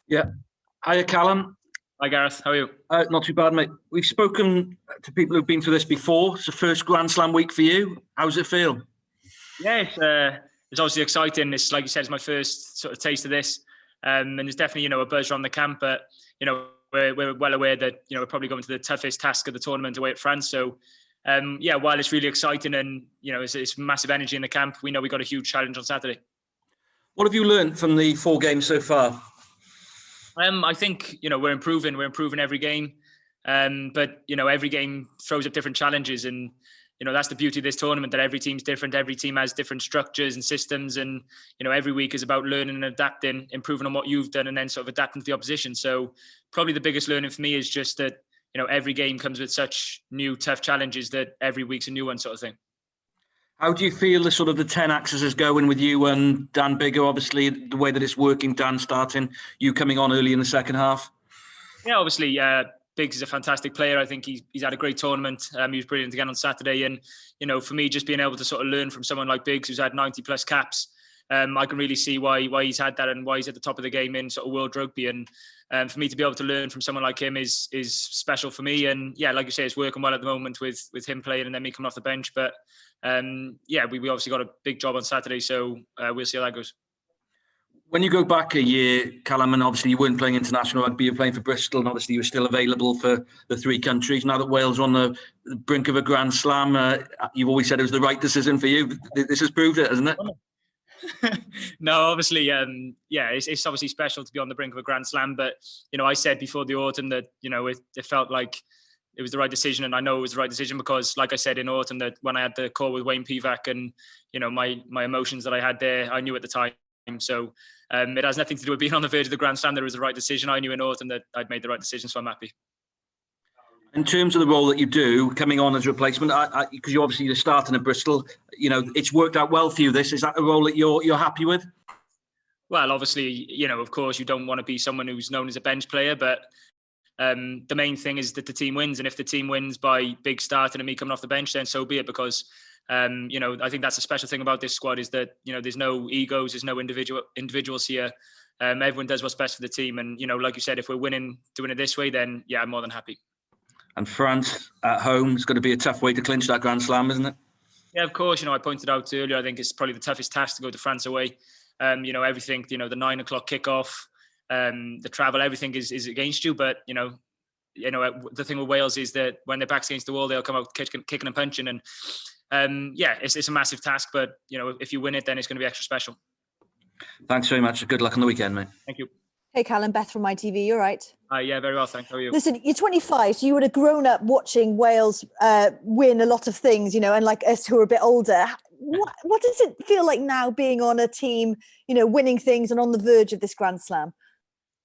Yeah. Hiya, Callum. Hi Gareth, how are you? Not too bad, mate. We've spoken to people who've been through this before. It's the first Grand Slam week for you. How does it feel? Yeah, it's obviously exciting. It's like you said, it's my first sort of taste of this, and there's definitely a buzz around the camp. But we're well aware that we're probably going to the toughest task of the tournament away at France. So yeah, while it's really exciting and it's massive energy in the camp, we know we got a huge challenge on Saturday. What have you learned from the 4 games so far? I think we're improving. We're improving every game, but every game throws up different challenges, and that's the beauty of this tournament. That every team's different. Every team has different structures and systems, and every week is about learning and adapting, improving on what you've done, and then sort of adapting to the opposition. So probably the biggest learning for me is just that every game comes with such new tough challenges that every week's a new one, sort of thing. How do you feel the 10 axes is going with you and Dan Biggar? Obviously, the way that it's working, Dan starting, you coming on early in the second half. Yeah, obviously, Biggs is a fantastic player. I think he's had a great tournament. He was brilliant again on Saturday. And, for me, just being able to sort of learn from someone like Biggs, who's had 90 plus caps, I can really see why he's had that and why he's at the top of the game in sort of world rugby. And for me to be able to learn from someone like him is special for me. And yeah, like you say, it's working well at the moment with him playing and then me coming off the bench. But yeah, we obviously got a big job on Saturday, so we'll see how that goes. When you go back a year, Callum, and obviously you weren't playing international rugby, you were playing for Bristol, and obviously you were still available for the 3 countries. Now that Wales are on the brink of a Grand Slam, you've always said it was the right decision for you. This has proved it, hasn't it? No, obviously, yeah, it's obviously special to be on the brink of a Grand Slam. But I said before the autumn that it felt like it was the right decision, and I know it was the right decision because, like I said in autumn, that when I had the call with Wayne Pivac and my emotions that I had there, I knew at the time. So it has nothing to do with being on the verge of the Grand Slam. That it was the right decision. I knew in autumn that I'd made the right decision, so I'm happy. In terms of the role that you do, coming on as a replacement, because you're obviously starting at Bristol, it's worked out well for you. Is that a role that you're happy with? Well, obviously, of course, you don't want to be someone who's known as a bench player, but the main thing is that the team wins, and if the team wins by Big starting and me coming off the bench, then so be it. Because I think that's a special thing about this squad is that there's no egos, there's no individuals here. Everyone does what's best for the team, and like you said, if we're winning, doing it this way, then yeah, I'm more than happy. And France at home is going to be a tough way to clinch that Grand Slam, isn't it? Yeah, of course. I pointed out earlier, I think it's probably the toughest task to go to France away. Everything, the 9 o'clock kickoff, the travel, everything is against you. But, the thing with Wales is that when their back's against the wall, they'll come out kicking and punching. And yeah, it's a massive task. But, if you win it, then it's going to be extra special. Thanks very much. Good luck on the weekend, mate. Thank you. Hey, Callum, Beth from ITV, you're right. Yeah, very well, thanks. How are you? Listen, you're 25, so you would have grown up watching Wales win a lot of things, and like us who are a bit older. What does it feel like now being on a team, winning things and on the verge of this Grand Slam?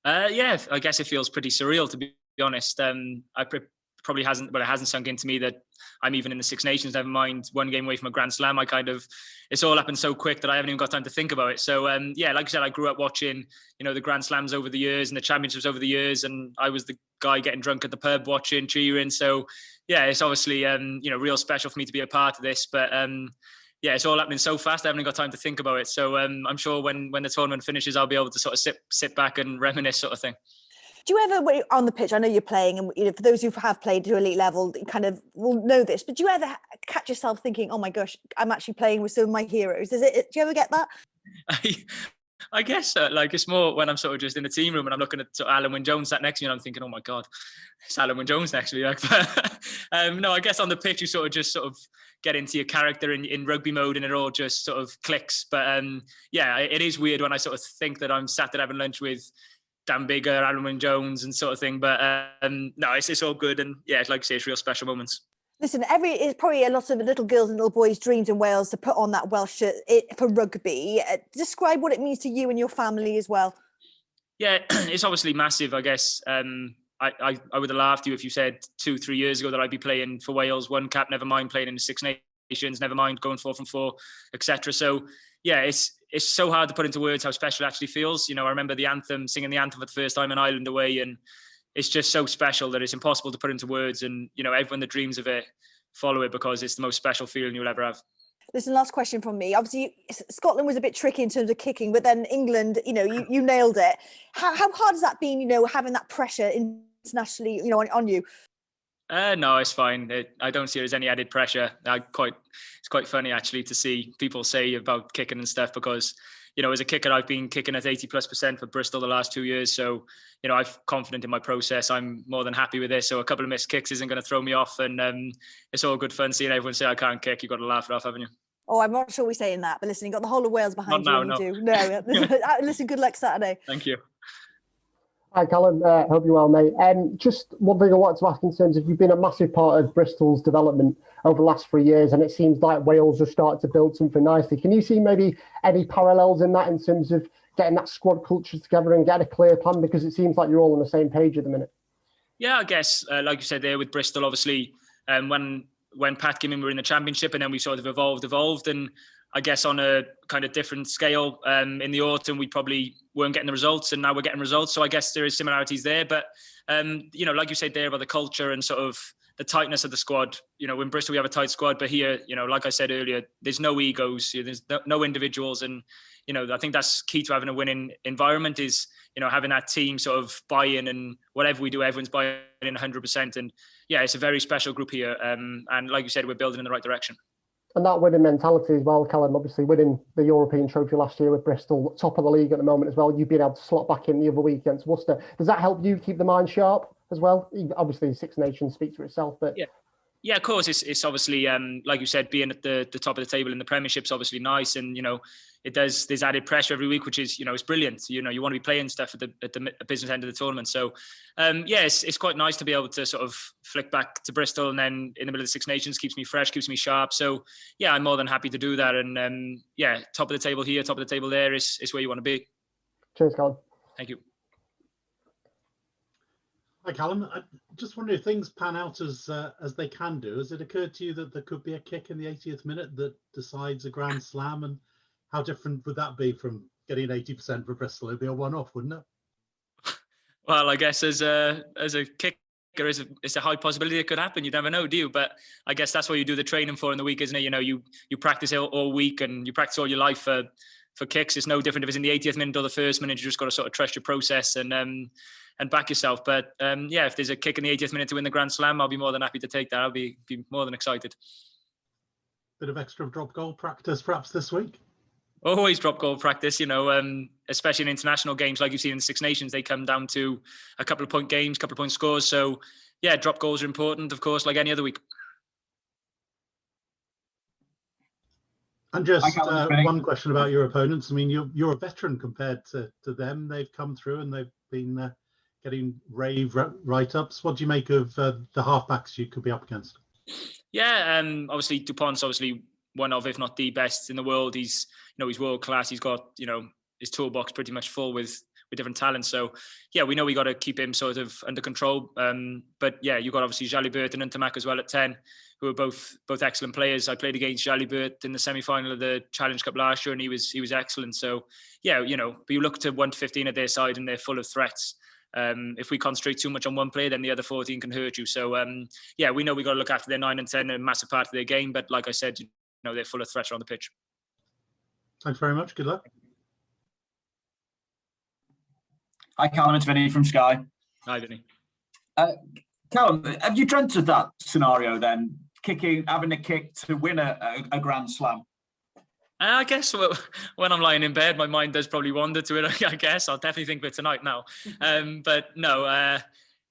Yeah, I guess it feels pretty surreal, to be honest. Probably hasn't, but it hasn't sunk into me that I'm even in the Six Nations, never mind 1 game away from a Grand Slam. It's all happened so quick that I haven't even got time to think about it. So yeah, like I said, I grew up watching, the Grand Slams over the years and the championships over the years. And I was the guy getting drunk at the pub, watching, cheering. So yeah, it's obviously, real special for me to be a part of this, but yeah, it's all happening so fast. I haven't got time to think about it. So I'm sure when the tournament finishes, I'll be able to sort of sit back and reminisce, sort of thing. Do you ever, on the pitch, I know you're playing, and for those who have played to elite level, kind of will know this, but do you ever catch yourself thinking, oh my gosh, I'm actually playing with some of my heroes? Do you ever get that? I guess it's more when I'm sort of just in the team room and I'm looking at sort of Alan Wynne-Jones sat next to me and I'm thinking, oh my God, it's Alan Wynne-Jones next to me. No, I guess on the pitch you sort of get into your character in rugby mode and it all just sort of clicks. But yeah, it is weird when I sort of think that I'm sat there having lunch with Dan Biggar, Alan Wynne-Jones and sort of thing. But no, it's all good. And yeah, like I say, it's real special moments. Listen, it's probably a lot of little girls and little boys' dreams in Wales to put on that Welsh shirt for rugby. Describe what it means to you and your family as well. Yeah, it's obviously massive, I guess. I would have laughed at you if you said 2-3 years ago that I'd be playing for Wales, 1 cap, never mind playing in the Six Nations, never mind going 4 from 4, etc. So yeah, it's so hard to put into words how special it actually feels. I remember singing the anthem for the first time in Ireland away, and it's just so special that it's impossible to put into words. And everyone that dreams of it, follow it, because it's the most special feeling you'll ever have. Listen, last question from me. Obviously, Scotland was a bit tricky in terms of kicking, but then England, you nailed it. How hard has that been, having that pressure internationally, on you? No, it's fine. I don't see there's any added pressure. It's quite funny actually to see people say about kicking and stuff, because as a kicker, I've been kicking at 80+% for Bristol the last 2 years. So, I'm confident in my process. I'm more than happy with this. So a couple of missed kicks isn't going to throw me off. And it's all good fun seeing everyone say I can't kick. You've got to laugh it off, haven't you? Oh, I'm not sure we're saying that. But listen, you've got the whole of Wales behind you. No. You do. No, listen, good luck Saturday. Thank you. Hi, Callum. Hope you're well, mate. Just one thing I wanted to ask in terms of, you've been a massive part of Bristol's development over the last 3 years, and it seems like Wales are starting to build something nicely. Can you see maybe any parallels in that in terms of getting that squad culture together and getting a clear plan? Because it seems like you're all on the same page at the minute. Yeah, I guess, like you said there with Bristol, obviously, when Pat came in, we were in the Championship, and then we sort of evolved. And I guess on a kind of different scale, in the autumn, we probably weren't getting the results, and now we're getting results. So I guess there is similarities there. But, like you said there about the culture and sort of the tightness of the squad, in Bristol, we have a tight squad, but here, like I said earlier, there's no egos, there's no individuals. And, I think that's key to having a winning environment is, having that team sort of buy in, and whatever we do, everyone's buying in 100%. And yeah, it's a very special group here. And like you said, we're building in the right direction. And that winning mentality as well, Callum, obviously winning the European trophy last year with Bristol, top of the league at the moment as well. You've been able to slot back in the other week against Worcester. Does that help you keep the mind sharp as well? Obviously, Six Nations speaks for itself, but... Yeah, of course. It's obviously, like you said, being at the top of the table in the Premiership's obviously nice. And, there's added pressure every week, which is, it's brilliant. You want to be playing stuff at the business end of the tournament. So, it's quite nice to be able to sort of flick back to Bristol, and then in the middle of the Six Nations keeps me fresh, keeps me sharp. So, yeah, I'm more than happy to do that. And, top of the table here, top of the table there is where you want to be. Cheers, Callum. Thank you. Hi, Callum. I just wonder if things pan out as they can do. Has it occurred to you that there could be a kick in the 80th minute that decides a Grand Slam? And how different would that be from getting 80% for Bristol? It'd be a one-off, wouldn't it? Well, I guess as a kicker, it's a high possibility it could happen. You never know, do you? But I guess that's what you do the training for in the week, isn't it? You practice all week, and you practice all your life for kicks. It's no different if it's in the 80th minute or the first minute. You just got to sort of trust your process and back yourself. But if there's a kick in the 80th minute to win the Grand Slam, I'll be more than happy to take that. I'll be more than excited. Bit of extra drop goal practice perhaps this week? Always drop goal practice, especially in international games like you've seen in the Six Nations. They come down to a couple of point games, couple of point scores. So, yeah, drop goals are important, of course, like any other week. And just one question about your opponents. I mean, you're a veteran compared to them. They've come through and they've been getting rave write-ups. What do you make of the halfbacks you could be up against? Yeah, obviously Dupont's obviously one of, if not the best in the world. He's he's world class. He's got his toolbox pretty much full with different talents. So yeah, we know we got to keep him sort of under control. But yeah, you got obviously Jalibert and Ntamak as well at 10, who are both excellent players. I played against Jalibert in the semi-final of the Challenge Cup last year, and he was excellent. So yeah, but you look to 1 to 15 at their side, and they're full of threats. If we concentrate too much on one player, then the other 14 can hurt you. So yeah, we know we got to look after their 9 and 10, a massive part of their game. But like I said, they're full of threats on the pitch. Thanks very much. Good luck. Hi, Callum. It's Vinny from Sky. Hi, Vinny. Callum, have you dreamt of that scenario then? Having a kick to win a Grand Slam? I guess when I'm lying in bed, my mind does probably wander to it. I guess I'll definitely think of it tonight now. But no,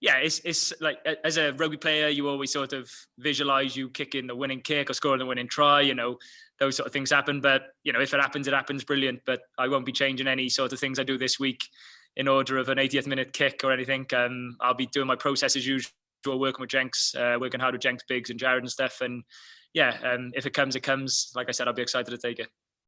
yeah, it's like as a rugby player, you always sort of visualize you kicking the winning kick or scoring the winning try. Those sort of things happen. But if it happens, brilliant. But I won't be changing any sort of things I do this week in order of an 80th minute kick or anything. I'll be doing my process as usual, working with Jenks, working hard with Jenks, Biggs and Jared and stuff. And yeah, if it comes, it comes. Like I said, I'll be excited to take it.